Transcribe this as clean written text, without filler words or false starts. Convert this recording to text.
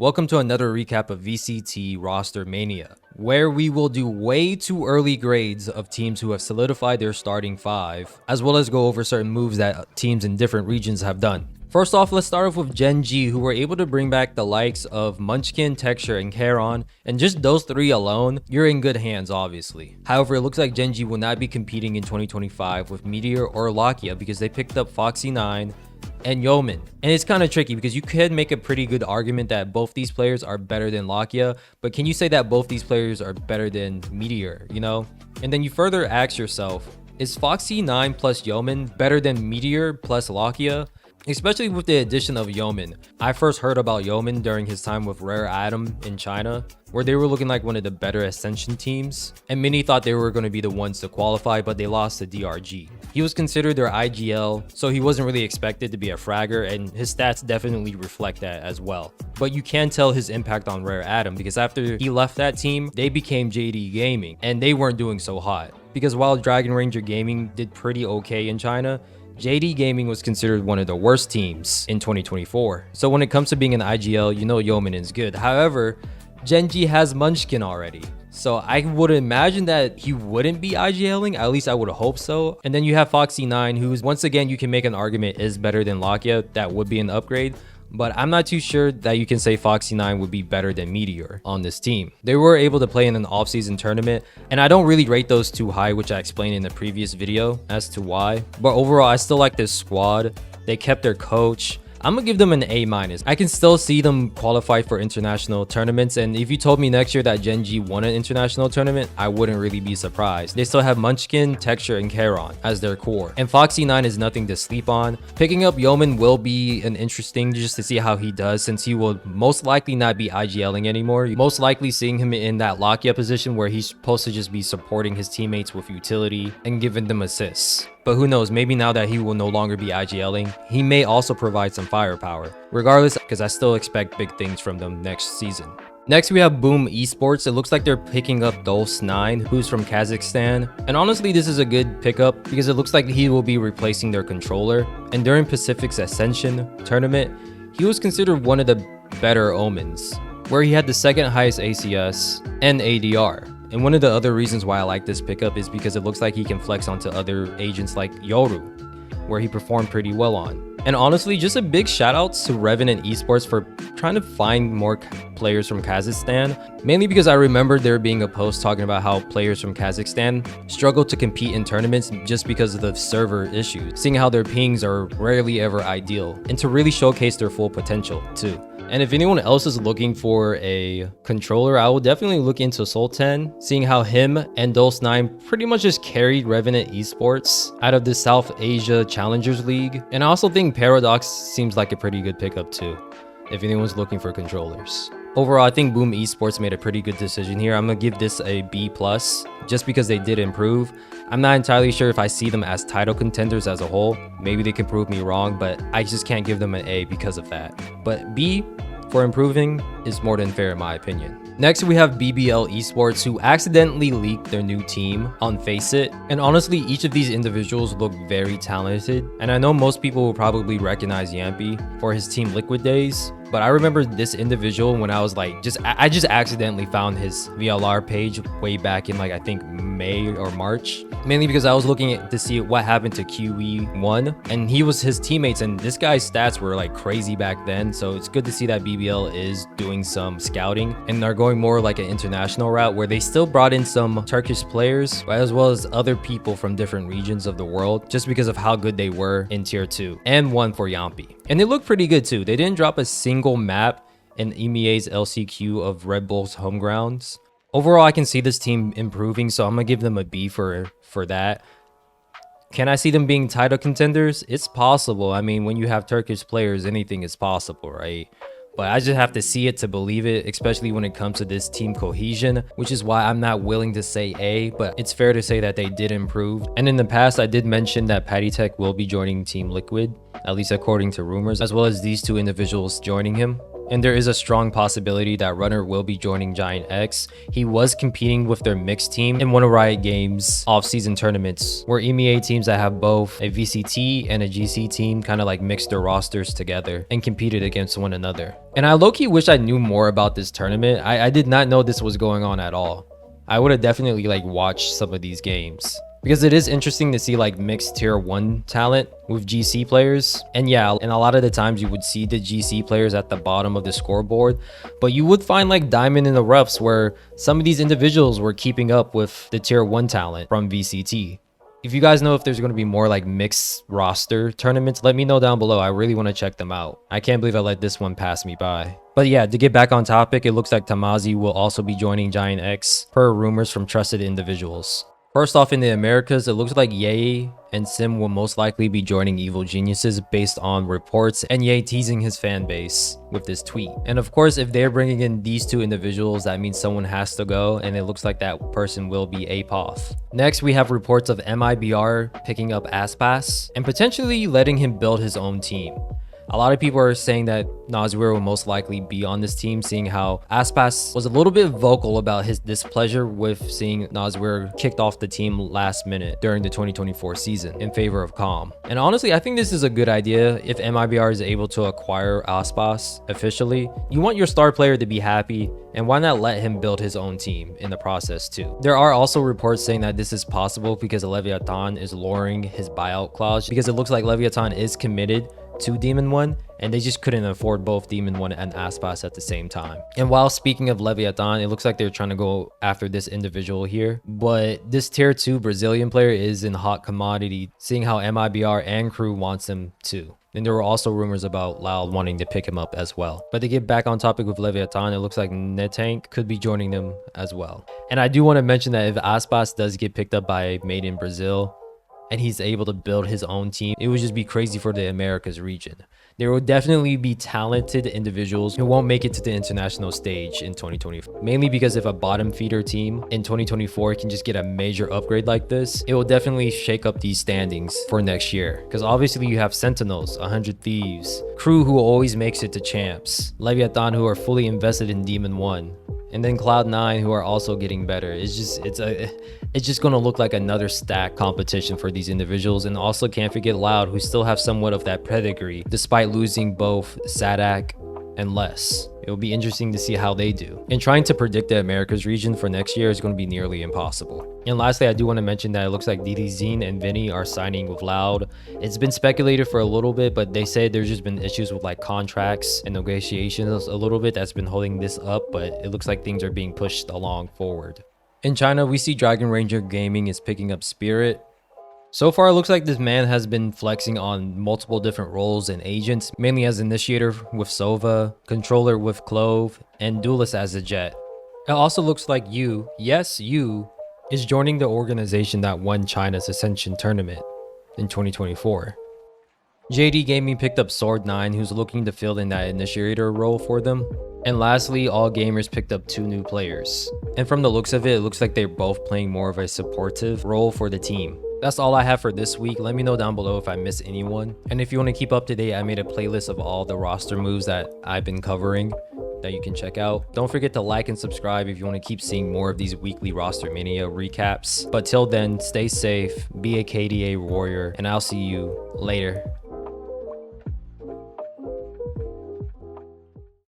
Welcome to another recap of VCT Rostermania, where we will do way too early grades of teams who have solidified their starting five, as well as go over certain moves that teams in different regions have done. First off, let's start off with Gen G, who were able to bring back the likes of Munchkin, Texture, and Charon, and just those three alone, you're in good hands, obviously. However, it looks like Gen G will not be competing in 2025 with Meteor or Lakia because they picked up Foxy9 and Yeoman. And it's kind of tricky because you could make a pretty good argument that both these players are better than Lakia, but can you say that both these players are better than Meteor, you know? And then you further ask yourself, is Foxy9 plus Yeoman better than Meteor plus Lakia? Especially with the addition of Yeoman. I first heard about Yeoman during his time with Rare Atom in China, where they were looking like one of the better Ascension teams, and many thought they were going to be the ones to qualify, but they lost to DRG. He was considered their IGL, so he wasn't really expected to be a fragger, and his stats definitely reflect that as well. But you can tell his impact on Rare Atom, because after he left that team, they became JD Gaming, and they weren't doing so hot. Because while Dragon Ranger Gaming did pretty okay in China, JD Gaming was considered one of the worst teams in 2024. So when it comes to being an IGL, you know Yeoman is good. However, Gen G has Munchkin already. So I would imagine that he wouldn't be IGLing, at least I would hope so. And then you have Foxy9, who's, once again, you can make an argument is better than Lakia. That would be an upgrade. But I'm not too sure that you can say Foxy9 would be better than Meteor on this team. They were able to play in an off-season tournament, and I don't really rate those too high, which I explained in the previous video as to why. But overall, I still like this squad. They kept their coach. I'm gonna give them an A-. I can still see them qualify for international tournaments, and if you told me next year that Gen G won an international tournament, I wouldn't really be surprised. They still have Munchkin, Texture, and Charon as their core, and Foxy9 is nothing to sleep on. Picking up Yeoman will be an interesting just to see how he does, since he will most likely not be IGLing anymore. You're most likely seeing him in that Lakia position where he's supposed to just be supporting his teammates with utility and giving them assists. But who knows, maybe now that he will no longer be IGLing, he may also provide some firepower. Regardless, because I still expect big things from them next season. Next, we have Boom Esports. It looks like they're picking up Dulce9, who's from Kazakhstan. And honestly, this is a good pickup because it looks like he will be replacing their controller. And during Pacific's Ascension tournament, he was considered one of the better omens, where he had the second highest ACS and ADR. And one of the other reasons why I like this pickup is because it looks like he can flex onto other agents like Yoru, where he performed pretty well on. And honestly, just a big shout out to Revenant Esports for trying to find more players from Kazakhstan, mainly because I remember there being a post talking about how players from Kazakhstan struggle to compete in tournaments just because of the server issues, seeing how their pings are rarely ever ideal, and to really showcase their full potential too. And if anyone else is looking for a controller, I will definitely look into Sultan, seeing how him and Dulce9 pretty much just carried Revenant Esports out of the South Asia Challengers League. And I also think Paradox seems like a pretty good pickup too, if anyone's looking for controllers. Overall, I think Boom Esports made a pretty good decision here. I'm gonna give this a B+, just because they did improve. I'm not entirely sure if I see them as title contenders as a whole. Maybe they can prove me wrong, but I just can't give them an A because of that. But B for improving is more than fair in my opinion. Next, we have BBL Esports, who accidentally leaked their new team on Faceit. And honestly, each of these individuals look very talented. And I know most people will probably recognize Yampy for his Team Liquid days. But I remember this individual when I was like, I just accidentally found his VLR page way back in like, I think May or March. Mainly because I was looking to see what happened to QE1 and he was his teammates, and this guy's stats were like crazy back then. So it's good to see that BBL is doing some scouting and they're going more like an international route where they still brought in some Turkish players, as well as other people from different regions of the world, just because of how good they were in tier 2, and one for Yampy. And they look pretty good too. They didn't drop a single map in EMEA's LCQ of Red Bull's home grounds. Overall, I can see this team improving, so I'm gonna give them a B for that. Can I see them being title contenders? It's possible. I mean, when you have Turkish players, anything is possible, right? But I just have to see it to believe it, especially when it comes to this team cohesion, which is why I'm not willing to say A, but it's fair to say that they did improve. And in the past, I did mention that Patty Tech will be joining Team Liquid, at least according to rumors, as well as these two individuals joining him. And there is a strong possibility that Runner will be joining Giant X. He was competing with their mixed team in one of Riot Games off-season tournaments, where EMEA teams that have both a VCT and a GC team kind of like mixed their rosters together and competed against one another. And I low-key wish I knew more about this tournament. I did not know this was going on at all. I would have definitely like watched some of these games, because it is interesting to see like mixed tier 1 talent with GC players. And yeah, and a lot of the times you would see the GC players at the bottom of the scoreboard, but you would find like diamond in the roughs where some of these individuals were keeping up with the tier 1 talent from VCT. If you guys know if there's going to be more like mixed roster tournaments, let me know down below. I really want to check them out. I can't believe I let this one pass me by. But yeah, to get back on topic, it looks like Tamazi will also be joining Giant X per rumors from trusted individuals. First off, in the Americas, it looks like Ye and Sim will most likely be joining Evil Geniuses based on reports, and Ye teasing his fan base with this tweet. And of course, if they're bringing in these two individuals, that means someone has to go, and it looks like that person will be Apoth. Next, we have reports of MIBR picking up Aspas and potentially letting him build his own team. A lot of people are saying that Nazir will most likely be on this team, seeing how Aspas was a little bit vocal about his displeasure with seeing Nazir kicked off the team last minute during the 2024 season in favor of Calm. And honestly, I think this is a good idea. If MIBR is able to acquire Aspas officially, you want your star player to be happy, and why not let him build his own team in the process too? There are also reports saying that this is possible because Leviathan is lowering his buyout clause, because it looks like Leviathan is committed to Demon 1, and they just couldn't afford both Demon 1 and Aspas at the same time. And while speaking of Leviathan, it looks like they're trying to go after this individual here, but this tier 2 Brazilian player is in hot commodity, seeing how MIBR and crew wants him too. And there were also rumors about Loud wanting to pick him up as well. But to get back on topic with Leviathan, it looks like Netank could be joining them as well. And I do want to mention that if Aspas does get picked up by Made in Brazil, and he's able to build his own team, it would just be crazy for the Americas region. There will definitely be talented individuals who won't make it to the international stage in 2024. Mainly because if a bottom feeder team in 2024 can just get a major upgrade like this, it will definitely shake up these standings for next year. Because obviously you have Sentinels, 100 Thieves, Crew who always makes it to champs, Leviathan who are fully invested in Demon 1, and then Cloud9 who are also getting better. It's just gonna look like another stack competition for these individuals. And also can't forget Loud, who still have somewhat of that pedigree despite losing both Sadak and Les. It will be interesting to see how they do. And trying to predict the Americas region for next year is going to be nearly impossible. And lastly, I do want to mention that it looks like DDZine and Vinny are signing with Loud. It's been speculated for a little bit, but they said there's just been issues with like contracts and negotiations a little bit that's been holding this up, but it looks like things are being pushed along forward. In China, we see Dragon Ranger Gaming is picking up Spirit. So far, it looks like this man has been flexing on multiple different roles and agents, mainly as Initiator with Sova, Controller with Clove, and Duelist as a Jet. It also looks like Yu, yes Yu, is joining the organization that won China's Ascension Tournament in 2024. JD Gaming picked up Sword9, who's looking to fill in that Initiator role for them. And lastly, All Gamers picked up 2 new players. And from the looks of it, it looks like they're both playing more of a supportive role for the team. That's all I have for this week. Let me know down below if I miss anyone. And if you want to keep up to date, I made a playlist of all the roster moves that I've been covering that you can check out. Don't forget to like and subscribe if you want to keep seeing more of these weekly Rostermania recaps. But till then, stay safe, be a KDA warrior, and I'll see you later.